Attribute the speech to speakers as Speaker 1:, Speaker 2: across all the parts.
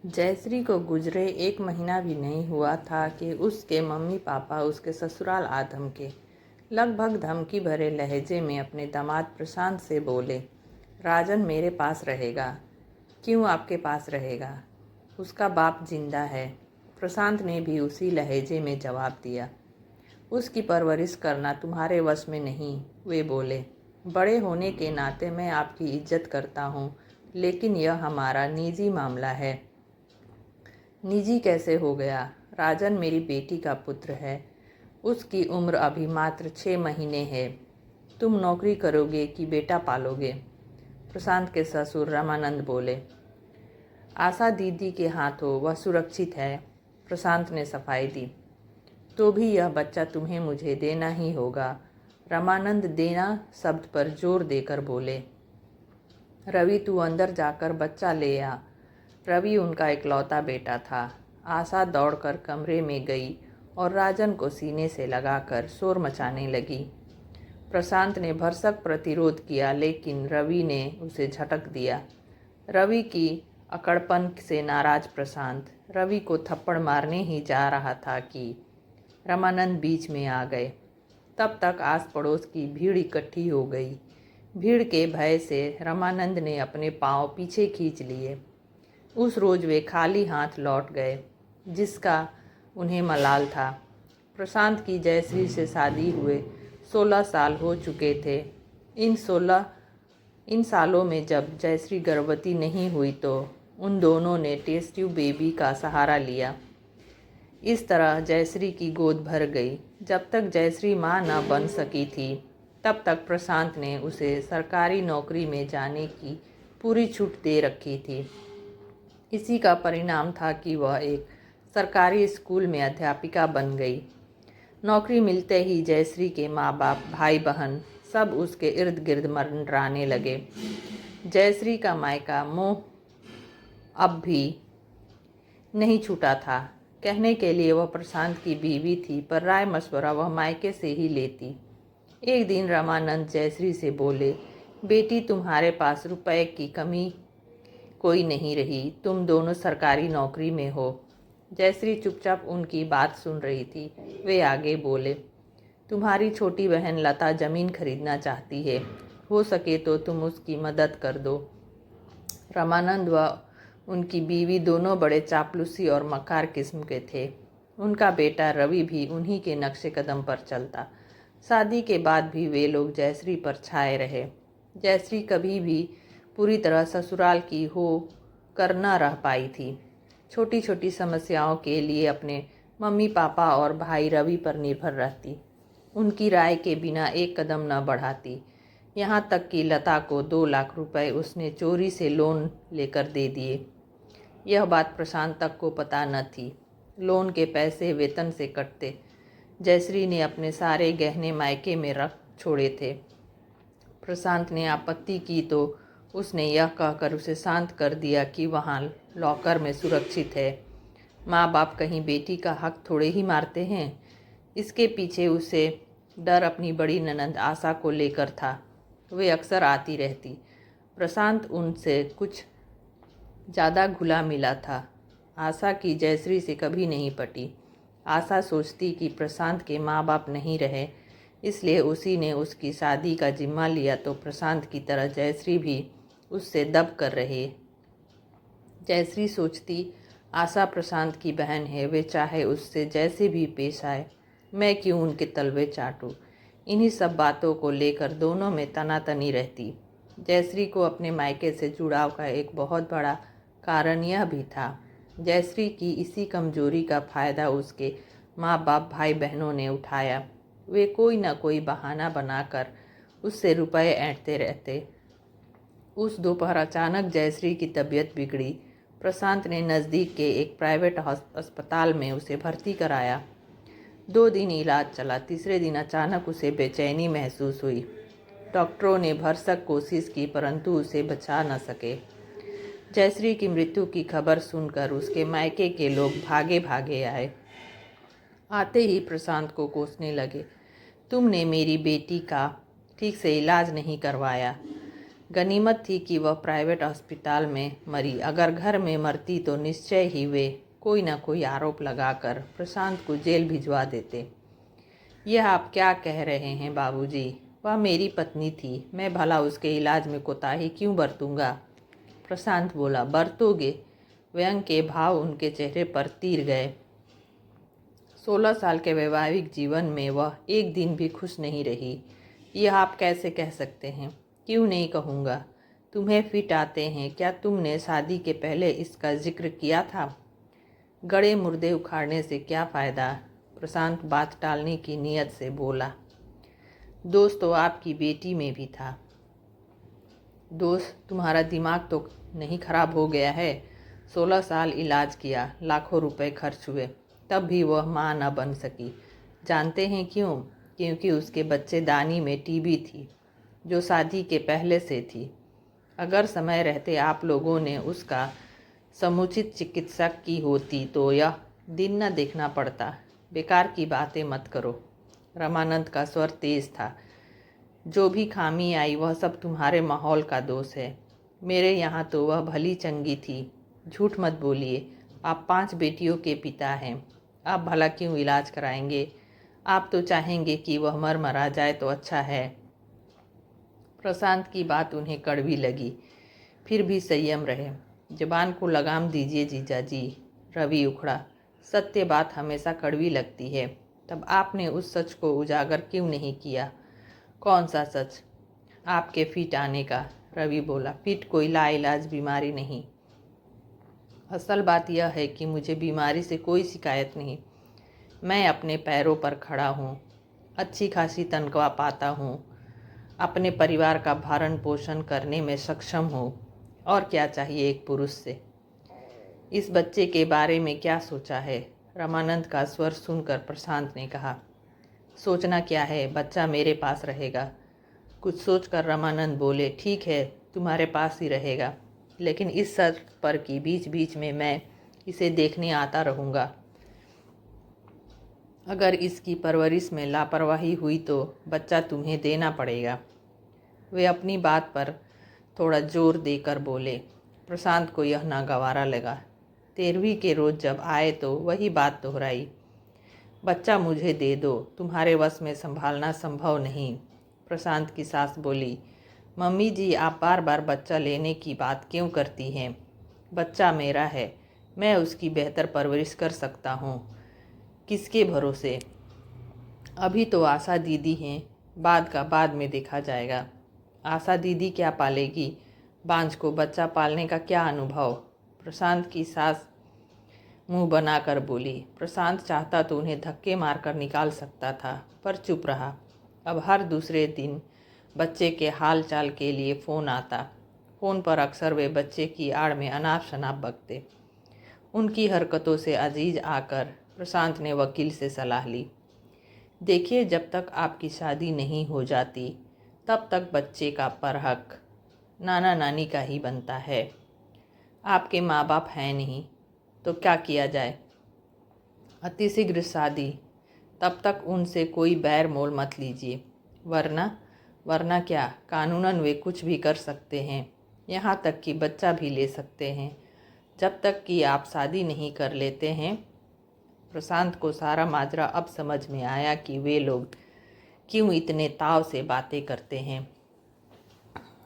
Speaker 1: जयश्री को गुजरे 1 महीना भी नहीं हुआ था कि उसके मम्मी पापा उसके ससुराल आ धमके। लगभग धमकी भरे लहजे में अपने दामाद प्रशांत से बोले, राजन मेरे पास रहेगा। क्यों आपके पास रहेगा? उसका बाप जिंदा है। प्रशांत ने भी उसी लहजे में जवाब दिया। उसकी परवरिश करना तुम्हारे वश में नहीं, वे बोले। बड़े होने के नाते मैं आपकी इज्जत करता हूँ, लेकिन यह हमारा निजी मामला है। निजी कैसे हो गया? राजन मेरी बेटी का पुत्र है। उसकी उम्र अभी मात्र 6 महीने है। तुम नौकरी करोगे कि बेटा पालोगे? प्रशांत के ससुर रामानंद बोले। आशा दीदी के हाथों वह सुरक्षित है, प्रशांत ने सफाई दी। तो भी यह बच्चा तुम्हें मुझे देना ही होगा, रामानंद देना शब्द पर जोर देकर बोले। रवि तू अंदर जाकर बच्चा ले आ। रवि उनका इकलौता बेटा था। आशा दौड़कर कमरे में गई और राजन को सीने से लगाकर शोर मचाने लगी। प्रशांत ने भरसक प्रतिरोध किया, लेकिन रवि ने उसे झटक दिया। रवि की अकड़पन से नाराज प्रशांत रवि को थप्पड़ मारने ही जा रहा था कि रामानंद बीच में आ गए। तब तक आस पड़ोस की भीड़ इकट्ठी हो गई। भीड़ के भय से रामानंद ने अपने पांव पीछे खींच लिए। उस रोज वे खाली हाथ लौट गए, जिसका उन्हें मलाल था। प्रशांत की जयश्री से शादी हुए 16 साल हो चुके थे। इन सालों में जब जयश्री गर्भवती नहीं हुई तो उन दोनों ने टेस्ट ट्यूब बेबी का सहारा लिया। इस तरह जयश्री की गोद भर गई। जब तक जयश्री माँ न बन सकी थी, तब तक प्रशांत ने उसे सरकारी नौकरी में जाने की पूरी छूट दे रखी थी। इसी का परिणाम था कि वह एक सरकारी स्कूल में अध्यापिका बन गई। नौकरी मिलते ही जयश्री के माँ बाप, भाई बहन सब उसके इर्द गिर्द मंडराने लगे। जयश्री का मायका मोह अब भी नहीं छूटा था। कहने के लिए वह प्रशांत की बीवी थी, पर राय मशवरा वह मायके से ही लेती। एक दिन रामानंद जयश्री से बोले, बेटी तुम्हारे पास रुपए की कमी कोई नहीं रही, तुम दोनों सरकारी नौकरी में हो। जयश्री चुपचाप उनकी बात सुन रही थी। वे आगे बोले, तुम्हारी छोटी बहन लता जमीन खरीदना चाहती है, हो सके तो तुम उसकी मदद कर दो। रामानंद व उनकी बीवी दोनों बड़े चापलूसी और मक्कार किस्म के थे। उनका बेटा रवि भी उन्हीं के नक्शे कदम पर चलता। शादी के बाद भी वे लोग जयश्री पर छाए रहे। जयश्री कभी भी पूरी तरह ससुराल की हो कर न रह पाई थी। छोटी छोटी समस्याओं के लिए अपने मम्मी पापा और भाई रवि पर निर्भर रहती। उनकी राय के बिना एक कदम न बढ़ाती। यहाँ तक कि लता को 2 लाख रुपए उसने चोरी से लोन लेकर दे दिए। यह बात प्रशांत तक को पता न थी। लोन के पैसे वेतन से कटते। जयश्री ने अपने सारे गहने मायके में रख छोड़े थे। प्रशांत ने आपत्ति की तो उसने यह कहकर उसे शांत कर दिया कि वहाँ लॉकर में सुरक्षित है। माँ बाप कहीं बेटी का हक थोड़े ही मारते हैं। इसके पीछे उसे डर अपनी बड़ी ननंद आशा को लेकर था। वे अक्सर आती रहती। प्रशांत उनसे कुछ ज़्यादा घुला मिला था। आशा की जयश्री से कभी नहीं पटी। आशा सोचती कि प्रशांत के माँ बाप नहीं रहे, इसलिए उसी ने उसकी शादी का जिम्मा लिया, तो प्रशांत की तरह जयश्री भी उससे दब कर रहे। जयश्री सोचती, आशा प्रशांत की बहन है, वे चाहे उससे जैसे भी पेश आए, मैं क्यों उनके तलवे चाटूं। इन्हीं सब बातों को लेकर दोनों में तनातनी रहती। जयश्री को अपने मायके से जुड़ाव का एक बहुत बड़ा कारण यह भी था। जयश्री की इसी कमजोरी का फायदा उसके माँ बाप, भाई बहनों ने उठाया। वे कोई न कोई बहाना बनाकर उससे रुपए ऐंठते रहते। उस दोपहर अचानक जयश्री की तबीयत बिगड़ी। प्रशांत ने नज़दीक के एक प्राइवेट अस्पताल में उसे भर्ती कराया। 2 दिन इलाज चला। तीसरे दिन अचानक उसे बेचैनी महसूस हुई। डॉक्टरों ने भरसक कोशिश की, परंतु उसे बचा न सके। जयश्री की मृत्यु की खबर सुनकर उसके मायके के लोग भागे भागे आए। आते ही प्रशांत को कोसने लगे, तुमने मेरी बेटी का ठीक से इलाज नहीं करवाया। गनीमत थी कि वह प्राइवेट अस्पताल में मरी। अगर घर में मरती तो निश्चय ही वे कोई न कोई आरोप लगाकर प्रशांत को जेल भिजवा देते। यह आप क्या कह रहे हैं बाबूजी? वह मेरी पत्नी थी, मैं भला उसके इलाज में कोताही क्यों बरतूंगा? प्रशांत बोला। बरतोगे? व्यंग के भाव उनके चेहरे पर तीर गए। 16 साल के वैवाहिक जीवन में वह एक दिन भी खुश नहीं रही। यह आप कैसे कह सकते हैं? क्यों नहीं कहूँगा? तुम्हें फिट आते हैं। क्या तुमने शादी के पहले इसका जिक्र किया था? गड़े मुर्दे उखाड़ने से क्या फ़ायदा? प्रशांत बात टालने की नीयत से बोला। दोस्त तो आपकी बेटी में भी था। दोस्त, तुम्हारा दिमाग तो नहीं खराब हो गया है? 16 साल इलाज किया, लाखों रुपए खर्च हुए, तब भी वह माँ न बन सकी। जानते हैं क्यों? क्योंकि उसके बच्चेदानी में टीबी थी, जो शादी के पहले से थी। अगर समय रहते आप लोगों ने उसका समुचित चिकित्सा की होती तो यह दिन न देखना पड़ता। बेकार की बातें मत करो। रामानंद का स्वर तेज था। जो भी खामी आई वह सब तुम्हारे माहौल का दोष है। मेरे यहाँ तो वह भली चंगी थी। झूठ मत बोलिए। आप 5 बेटियों के पिता हैं। आप भला क्यों इलाज कराएंगे? आप तो चाहेंगे कि वह मर मरा जाए तो अच्छा है। प्रशांत की बात उन्हें कड़वी लगी, फिर भी संयम रहे। जबान को लगाम दीजिए जीजाजी। रवि उखड़ा। सत्य बात हमेशा कड़वी लगती है। तब आपने उस सच को उजागर क्यों नहीं किया? कौन सा सच? आपके फिट आने का। रवि बोला। फिट कोई लाइलाज बीमारी नहीं। असल बात यह है कि मुझे बीमारी से कोई शिकायत नहीं। मैं अपने पैरों पर खड़ा हूँ, अच्छी खासी तनख्वाह पाता हूँ, अपने परिवार का भरण पोषण करने में सक्षम हूँ। और क्या चाहिए एक पुरुष से? इस बच्चे के बारे में क्या सोचा है? रामानंद का स्वर सुनकर प्रशांत ने कहा। सोचना क्या है, बच्चा मेरे पास रहेगा। कुछ सोचकर रामानंद बोले। ठीक है, तुम्हारे पास ही रहेगा, लेकिन इस शर्त पर कि बीच बीच में मैं इसे देखने आता रहूँगा। अगर इसकी परवरिश में लापरवाही हुई तो बच्चा तुम्हें देना पड़ेगा। वे अपनी बात पर थोड़ा जोर देकर बोले। प्रशांत को यह नागवारा लगा। 13वीं के रोज़ जब आए तो वही बात दोहराई। बच्चा मुझे दे दो, तुम्हारे वश में संभालना संभव नहीं। प्रशांत की सास बोली। मम्मी जी, आप बार बार बच्चा लेने की बात क्यों करती हैं? बच्चा मेरा है, मैं उसकी बेहतर परवरिश कर सकता हूँ। किसके भरोसे? अभी तो आशा दीदी हैं, बाद का बाद में देखा जाएगा। आशा दीदी क्या पालेगी? बांझ को बच्चा पालने का क्या अनुभव? प्रशांत की सास मुंह बनाकर बोली। प्रशांत चाहता तो उन्हें धक्के मारकर निकाल सकता था, पर चुप रहा। अब हर दूसरे दिन बच्चे के हाल चाल के लिए फ़ोन आता। फ़ोन पर अक्सर वे बच्चे की आड़ में अनाप शनाप बकते। उनकी हरकतों से अजीज आकर प्रशांत ने वकील से सलाह ली। देखिए, जब तक आपकी शादी नहीं हो जाती तब तक बच्चे का परहक नाना नानी का ही बनता है। आपके माँ बाप हैं नहीं तो क्या किया जाए? अतिशीघ्र शादी। तब तक उनसे कोई बैर मोल मत लीजिए। वरना क्या? कानूनन वे कुछ भी कर सकते हैं, यहाँ तक कि बच्चा भी ले सकते हैं, जब तक कि आप शादी नहीं कर लेते हैं। प्रशांत को सारा माजरा अब समझ में आया कि वे लोग क्यों इतने ताव से बातें करते हैं।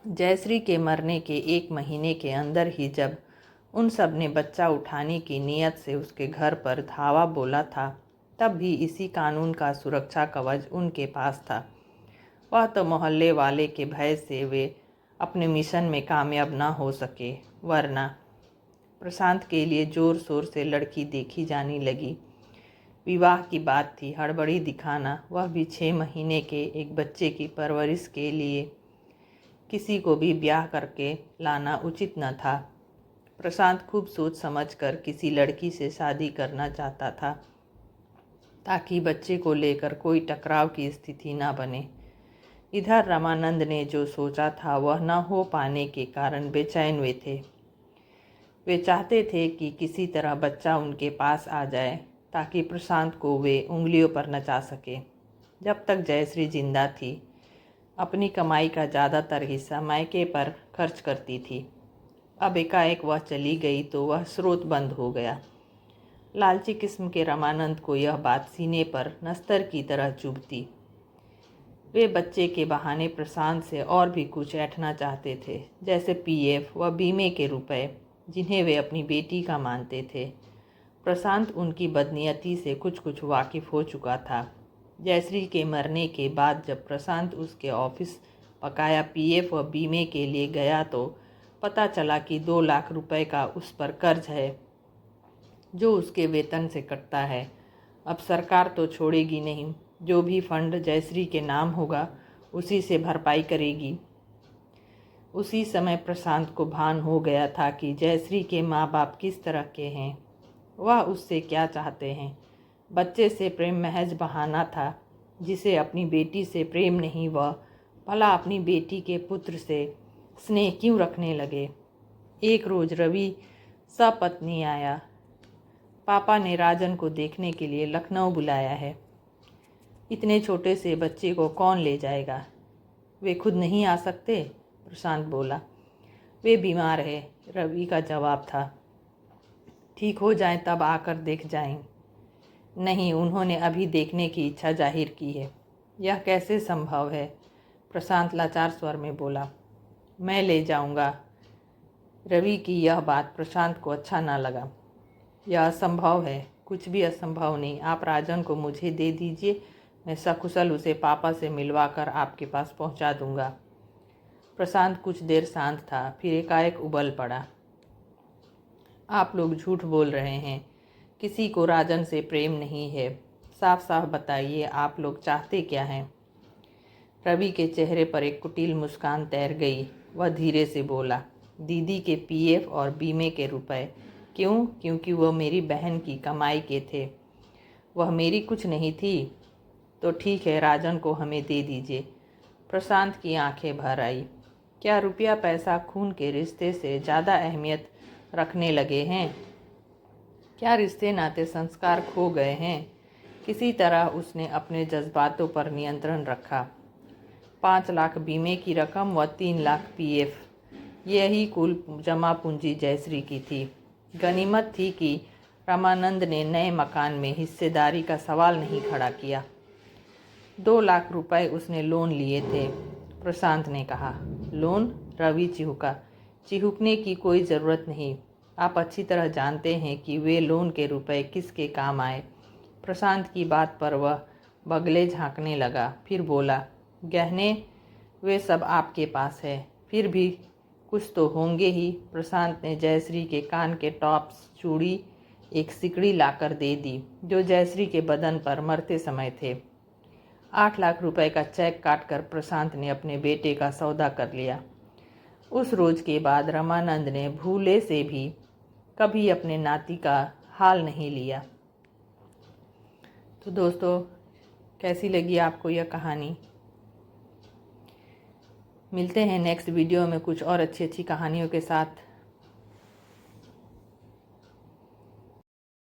Speaker 1: जयश्री के मरने के 1 महीने के अंदर ही जब उन सब ने बच्चा उठाने की नीयत से उसके घर पर धावा बोला था, तब भी इसी कानून का सुरक्षा कवच उनके पास था। वह तो मोहल्ले वाले के भय से वे अपने मिशन में कामयाब ना हो सके। वरना प्रशांत के लिए जोर शोर से लड़की देखी जाने लगी। विवाह की बात थी, हड़बड़ी दिखाना, वह भी 6 महीने के एक बच्चे की परवरिश के लिए किसी को भी ब्याह करके लाना उचित न था। प्रशांत खूब सोच समझकर किसी लड़की से शादी करना चाहता था, ताकि बच्चे को लेकर कोई टकराव की स्थिति न बने। इधर रामानंद ने जो सोचा था वह न हो पाने के कारण बेचैन वे थे। वे चाहते थे कि किसी तरह बच्चा उनके पास आ जाए, ताकि प्रशांत को वे उंगलियों पर नचा सके। जब तक जयश्री जिंदा थी, अपनी कमाई का ज़्यादातर हिस्सा मायके पर खर्च करती थी। अब एकाएक वह चली गई तो वह स्रोत बंद हो गया। लालची किस्म के रामानंद को यह बात सीने पर नस्तर की तरह चुभती। वे बच्चे के बहाने प्रशांत से और भी कुछ ऐंठना चाहते थे, जैसे पीएफ व बीमे के रुपए, जिन्हें वे अपनी बेटी का मानते थे। प्रशांत उनकी बदनीयती से कुछ कुछ वाकिफ़ हो चुका था। जयश्री के मरने के बाद जब प्रशांत उसके ऑफिस बकाया पीएफ व बीमे के लिए गया तो पता चला कि 2 लाख रुपए का उस पर कर्ज है, जो उसके वेतन से कटता है। अब सरकार तो छोड़ेगी नहीं, जो भी फंड जयश्री के नाम होगा उसी से भरपाई करेगी। उसी समय प्रशांत को भान हो गया था कि जयश्री के माँ बाप किस तरह के हैं, वह उससे क्या चाहते हैं। बच्चे से प्रेम महज बहाना था, जिसे अपनी बेटी से प्रेम नहीं, वह भला अपनी बेटी के पुत्र से स्नेह क्यों रखने लगे। एक रोज़ रवि सपत्नी आया। पापा ने राजन को देखने के लिए लखनऊ बुलाया है। इतने छोटे से बच्चे को कौन ले जाएगा? वे खुद नहीं आ सकते? प्रशांत बोला। वे बीमार है, रवि का जवाब था। ठीक हो जाएं तब आकर देख जाएं। नहीं, उन्होंने अभी देखने की इच्छा जाहिर की है। यह कैसे संभव है? प्रशांत लाचार स्वर में बोला। मैं ले जाऊंगा। रवि की यह बात प्रशांत को अच्छा ना लगा। यह असंभव है। कुछ भी असंभव नहीं। आप राजन को मुझे दे दीजिए, मैं सकुशल उसे पापा से मिलवा कर आपके पास पहुंचा दूंगा। प्रशांत कुछ देर शांत था, फिर एकाएक उबल पड़ा। आप लोग झूठ बोल रहे हैं। किसी को राजन से प्रेम नहीं है। साफ साफ बताइए, आप लोग चाहते क्या हैं? रवि के चेहरे पर एक कुटिल मुस्कान तैर गई। वह धीरे से बोला, दीदी के पीएफ और बीमे के रुपए। क्यों? क्योंकि वह मेरी बहन की कमाई के थे। वह मेरी कुछ नहीं थी? तो ठीक है, राजन को हमें दे दीजिए। प्रशांत की आंखें भर आई। क्या रुपया पैसा खून के रिश्ते से ज़्यादा अहमियत रखने लगे हैं? क्या रिश्ते नाते संस्कार खो गए हैं? किसी तरह उसने अपने जज्बातों पर नियंत्रण रखा। 5 लाख बीमे की रकम व 3 लाख पीएफ, यही कुल जमा पूंजी जयश्री की थी। गनीमत थी कि रामानंद ने नए मकान में हिस्सेदारी का सवाल नहीं खड़ा किया। 2 लाख रुपए उसने लोन लिए थे, प्रशांत ने कहा। लोन? रवि चिहुका। चिहुकने की कोई ज़रूरत नहीं। आप अच्छी तरह जानते हैं कि वे लोन के रुपए किसके काम आए। प्रशांत की बात पर वह बगले झांकने लगा, फिर बोला, गहने? वे सब आपके पास है, फिर भी कुछ तो होंगे ही। प्रशांत ने जयश्री के कान के टॉप्स, चूड़ी, एक सिकड़ी लाकर दे दी, जो जयश्री के बदन पर मरते समय थे। 8 लाख रुपए का चेक काटकर प्रशांत ने अपने बेटे का सौदा कर लिया। उस रोज के बाद रामानंद ने भूले से भी कभी अपने नाती का हाल नहीं लिया। तो दोस्तों, कैसी लगी आपको यह कहानी? मिलते हैं नेक्स्ट वीडियो में कुछ और अच्छी अच्छी कहानियों के साथ।